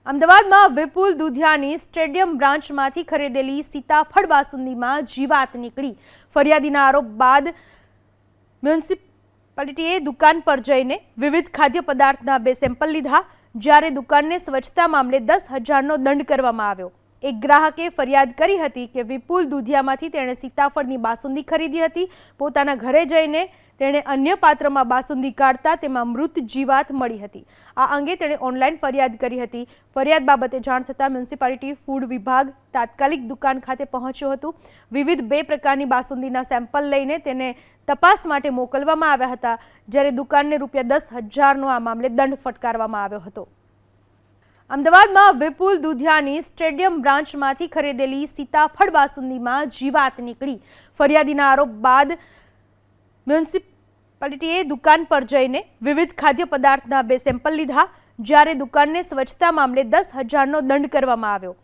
અમદાવાદમાં વિપુલ દુધિયાની સ્ટેડિયમ બ્રાન્ચમાંથી ખરીદેલી સીતાફળ બાસુંદીમાં જીવાત નીકળી ફરિયાદીના આરોપ બાદ મ્યુનિસિપાલિટીએ દુકાન પર જઈને વિવિધ ખાદ્ય પદાર્થના 2 સેમ્પલ લીધા, જ્યારે દુકાનને સ્વચ્છતા મામલે 10,000નો દંડ કરવામાં આવ્યો। એક ગ્રાહકે ફરિયાદ કરી હતી કે વિપુલ દુધિયામાંથી તેણે સીતાફળની બાસુંદી ખરીદી હતી। પોતાના ઘરે જઈને તેણે અન્ય પાત્રમાં બાસુંદી કાઢતા તેમાં મૃત જીવાત મળી હતી। આ અંગે તેણે ઓનલાઈન ફરિયાદ કરી હતી। ફરિયાદ બાબતે જાણ થતાં મ્યુનિસિપાલિટી ફૂડ વિભાગ તાત્કાલિક દુકાન ખાતે પહોંચ્યું હતું। વિવિધ 2 પ્રકારની બાસુંદીના સેમ્પલ લઈને તેને તપાસ માટે મોકલવામાં આવ્યા હતા, જ્યારે દુકાનને ₹10,000નો આ મામલે દંડ ફટકારવામાં આવ્યો હતો। અમદાવાદમાં વિપુલ દુધિયાની સ્ટેડિયમ બ્રાન્ચમાંથી ખરીદેલી સીતાફળ બાસુંદીમાં જીવાત નીકળી ફરિયાદીના આરોપ બાદ મ્યુનિસિપાલિટીએ દુકાન પર જઈને વિવિધ ખાદ્ય પદાર્થના 2 સેમ્પલ લીધા, જ્યારે દુકાનને સ્વચ્છતા મામલે 10,000નો દંડ કરવામાં આવ્યો।